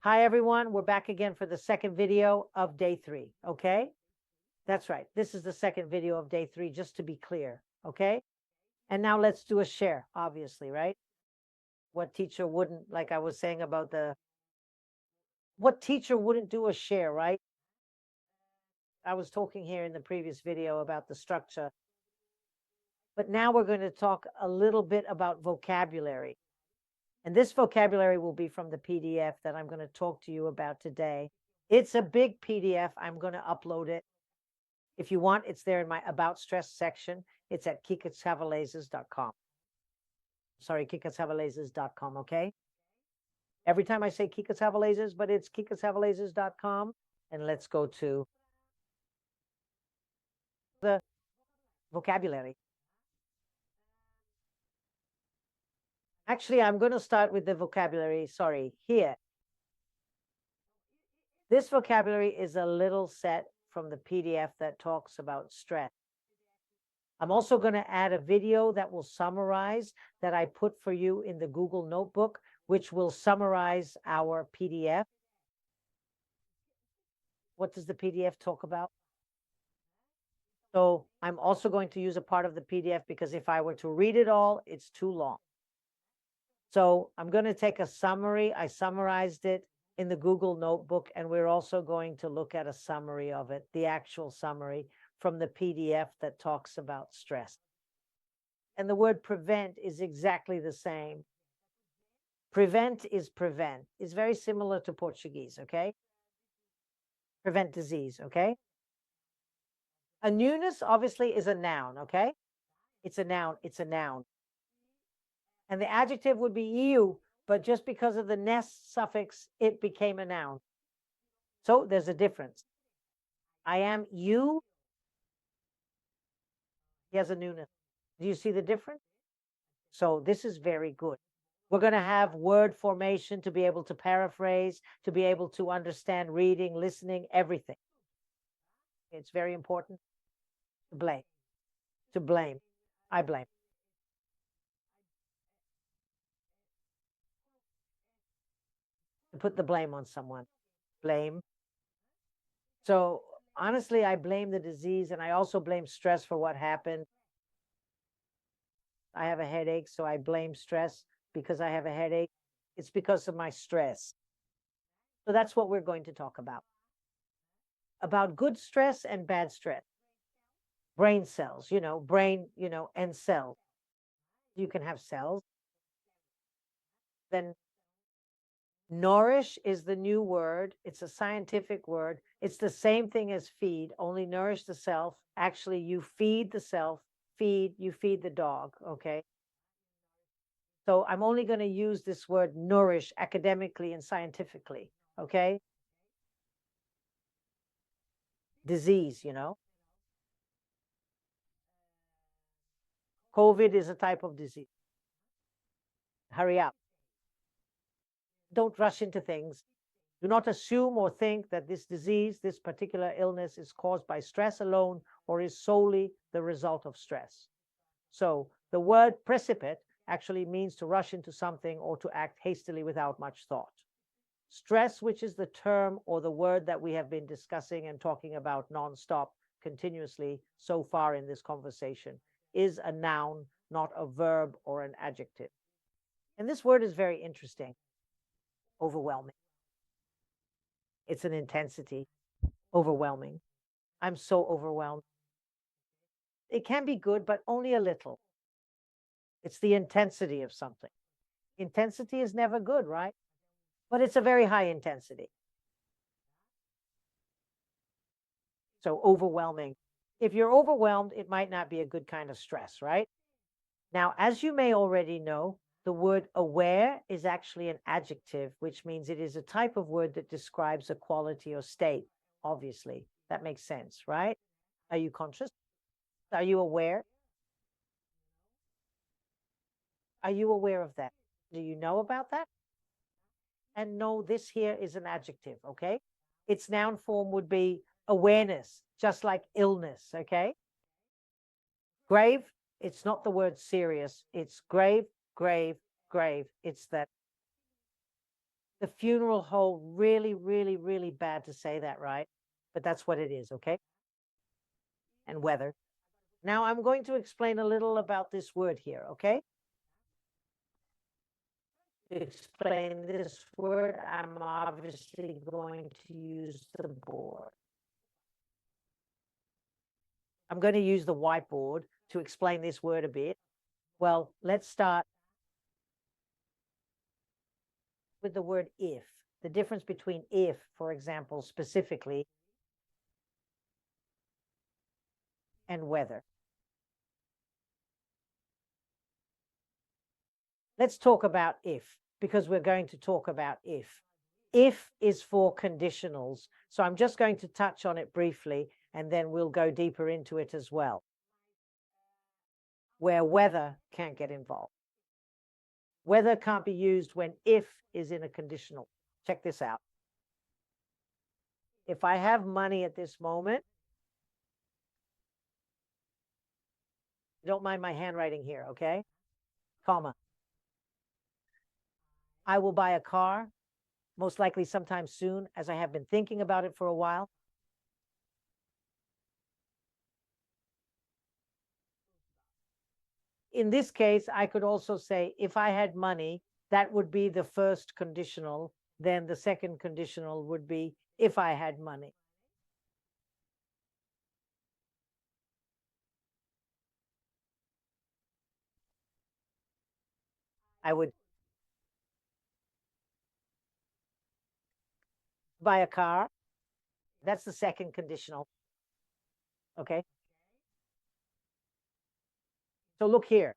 Hi, everyone. We're back again for the second video of day 3, okay? That's right. This is the second video of day 3, just to be clear, okay? And now let's do a share, obviously, right? What teacher wouldn't, like I was saying about what teacher wouldn't do a share, right? I was talking here in the previous video about the structure, but now we're going to talk a little bit about vocabulary. And this vocabulary will be from the PDF that I'm going to talk to you about today. It's a big PDF. I'm going to upload it. If you want, it's there in my About Stress section. It's at kikachavalezes.com. Sorry, kikachavalezes.com, okay? Every time I say kikachavalezes, but it's kikachavalezes.com. And let's go to the vocabulary. Actually, I'm going to start with the vocabulary, here. This vocabulary is a little set from the PDF that talks about stress. I'm also going to add a video that will summarize that I put for you in the Google Notebook, which will summarize our PDF. What does the PDF talk about? So I'm also going to use a part of the PDF because if I were to read it all, it's too long. So I'm going to take a summary. I summarized it in the Google Notebook, and we're also going to look at a summary of it, the actual summary from the PDF that talks about stress. And the word prevent is exactly the same. Prevent is very similar to Portuguese, okay? Prevent disease, okay? A newness obviously is a noun, okay? It's a noun. And the adjective would be you, but just because of the ness suffix, it became a noun. So there's a difference. I am you. He has a newness. Do you see the difference? So this is very good. We're going to have word formation to be able to paraphrase, to be able to understand reading, listening, everything. It's very important. To blame. To blame. I blame. To put the blame on someone. Blame. So honestly, I blame the disease, and I also blame stress for what happened. I have a headache, so I blame stress because I have a headache. It's because of my stress. So that's what we're going to talk about good stress and bad stress. Brain cells, brain, and cells. You can have cells. Then nourish is the new word. It's a scientific word. It's the same thing as feed, only nourish the self. Actually, you feed the self, you feed the dog, okay? So I'm only going to use this word nourish academically and scientifically, okay? Disease, COVID is a type of disease. Hurry up. Don't rush into things. Do not assume or think that this disease, this particular illness, is caused by stress alone or is solely the result of stress. So the word precipitate actually means to rush into something or to act hastily without much thought. Stress, which is the term or the word that we have been discussing and talking about nonstop, continuously so far in this conversation, is a noun, not a verb or an adjective. And this word is very interesting. Overwhelming. It's an intensity. Overwhelming. I'm so overwhelmed. It can be good, but only a little. It's the intensity of something. Intensity is never good, right? But it's a very high intensity. So overwhelming. If you're overwhelmed, it might not be a good kind of stress, right? Now, as you may already know, the word aware is actually an adjective, which means it is a type of word that describes a quality or state. Obviously, that makes sense, right? Are you conscious? Are you aware? Are you aware of that? Do you know about that? And no, this here is an adjective, okay? Its noun form would be awareness, just like illness, okay? Grave, it's not the word serious. It's grave, grave, grave. It's that the funeral home. Really, really, really bad to say that, right? But that's what it is, okay? And weather. Now I'm going to explain a little about this word here, okay? To explain this word, I'm obviously going to use the board. I'm going to use the whiteboard to explain this word a bit. Well, let's start with the word if. The difference between if, for example, specifically, and whether. Let's talk about if, because we're going to talk about if. If is for conditionals. So I'm just going to touch on it briefly, and then we'll go deeper into it as well, where whether can't get involved. Whether can't be used when if is in a conditional. Check this out. If I have money at this moment, don't mind my handwriting here, okay? Comma. I will buy a car, most likely sometime soon, as I have been thinking about it for a while. In this case, I could also say, if I had money, that would be the first conditional. Then the second conditional would be, if I had money. I would buy a car. That's the second conditional. Okay. So look here.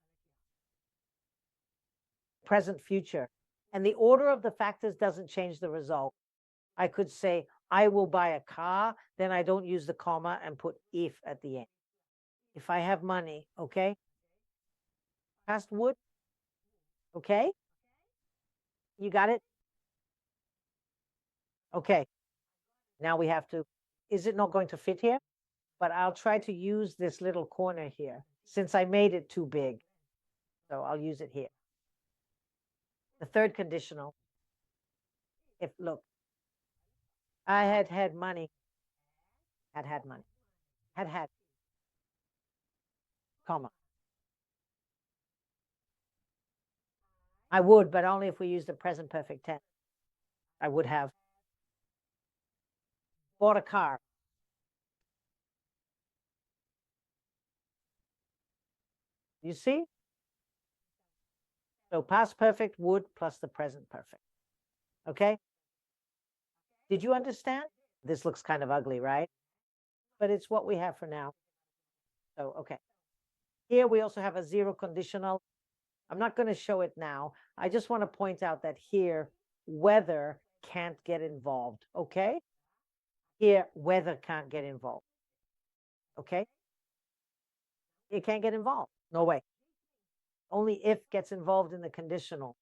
Present, future. And the order of the factors doesn't change the result. I could say, I will buy a car, then I don't use the comma and put if at the end. If I have money, okay? Past would, okay? You got it? Okay. Now we have to, is it not going to fit here? But I'll try to use this little corner here since I made it too big. So I'll use it here. The third conditional, if look, I had money, had money, had, comma. I would, but only if we use the present perfect tense. I would have bought a car. You see? So past perfect would plus the present perfect. Okay? Did you understand? This looks kind of ugly, right? But it's what we have for now. So, okay. Here we also have a zero conditional. I'm not going to show it now. I just want to point out that here, whether can't get involved. Okay? Here, whether can't get involved. Okay? It can't get involved. No way. Only if gets involved in the conditional.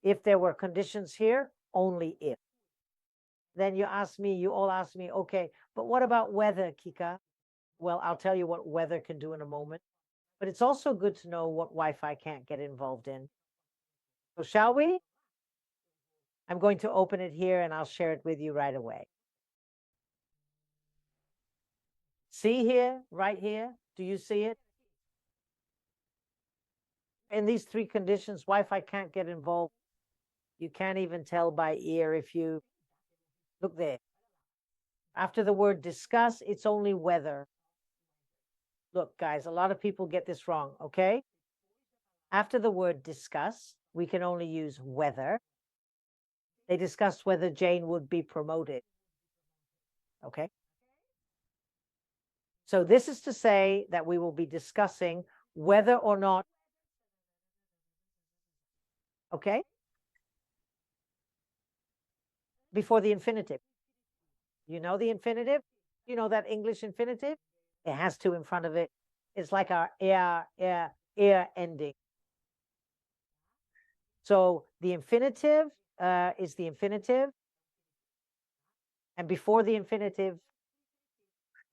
If there were conditions here, only if. Then you all ask me, okay, but what about weather, Kika? Well, I'll tell you what weather can do in a moment. But it's also good to know what Wi-Fi can't get involved in. So shall we? I'm going to open it here and I'll share it with you right away. See here, right here? Do you see it? In these three conditions, Wi-Fi can't get involved. You can't even tell by ear if you look there. After the word discuss, it's only weather. Look, guys, a lot of people get this wrong, okay? After the word discuss, we can only use whether. They discussed whether Jane would be promoted. Okay? So this is to say that we will be discussing whether or not, okay? Before the infinitive. You know the infinitive? You know that English infinitive? It has to in front of it. It's like our air ending. So the infinitive is the infinitive. And before the infinitive,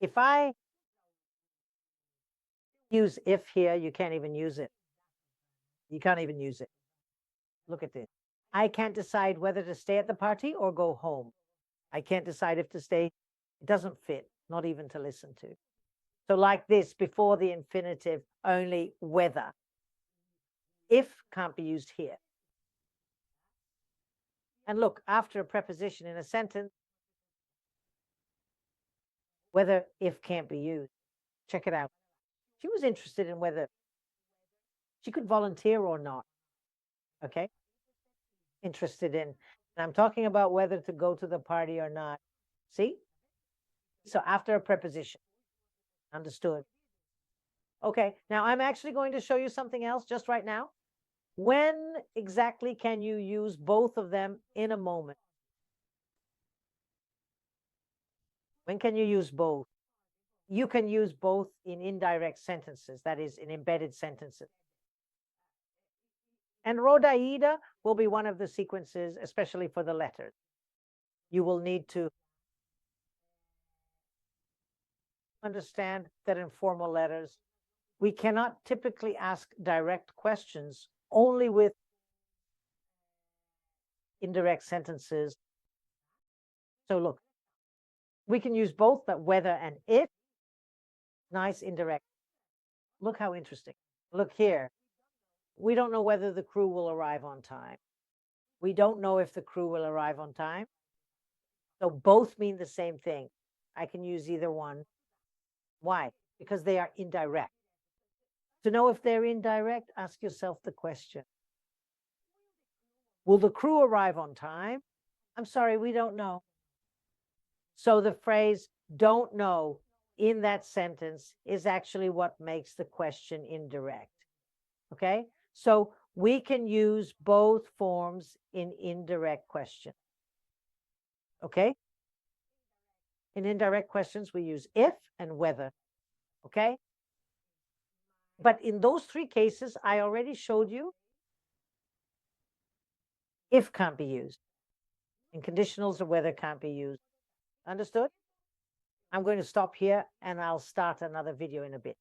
if I use if here, you can't even use it. You can't even use it. Look at this. I can't decide whether to stay at the party or go home. I can't decide if to stay. It doesn't fit, not even to listen to. So like this, before the infinitive, only whether. If can't be used here. And look, after a preposition in a sentence, whether if can't be used. Check it out. She was interested in whether she could volunteer or not. Okay? Interested in. And I'm talking about whether to go to the party or not. See? So after a preposition. Understood. Okay, now I'm actually going to show you something else just right now. When exactly can you use both of them in a moment? When can you use both? You can use both in indirect sentences, that is, in embedded sentences. And Rhoda will be one of the sequences, especially for the letters. You will need to understand that in formal letters, we cannot typically ask direct questions, only with indirect sentences. So look, we can use both, but whether and if. Nice indirect. Look how interesting. Look here. We don't know whether the crew will arrive on time. We don't know if the crew will arrive on time. So both mean the same thing. I can use either one. Why? Because they are indirect. To know if they're indirect, ask yourself the question. Will the crew arrive on time? I'm sorry, we don't know. So the phrase don't know in that sentence is actually what makes the question indirect. Okay? So we can use both forms in indirect question. Okay? In indirect questions, we use if and whether. Okay? But in those three cases, I already showed you if can't be used. In conditionals, the whether can't be used. Understood? I'm going to stop here and I'll start another video in a bit.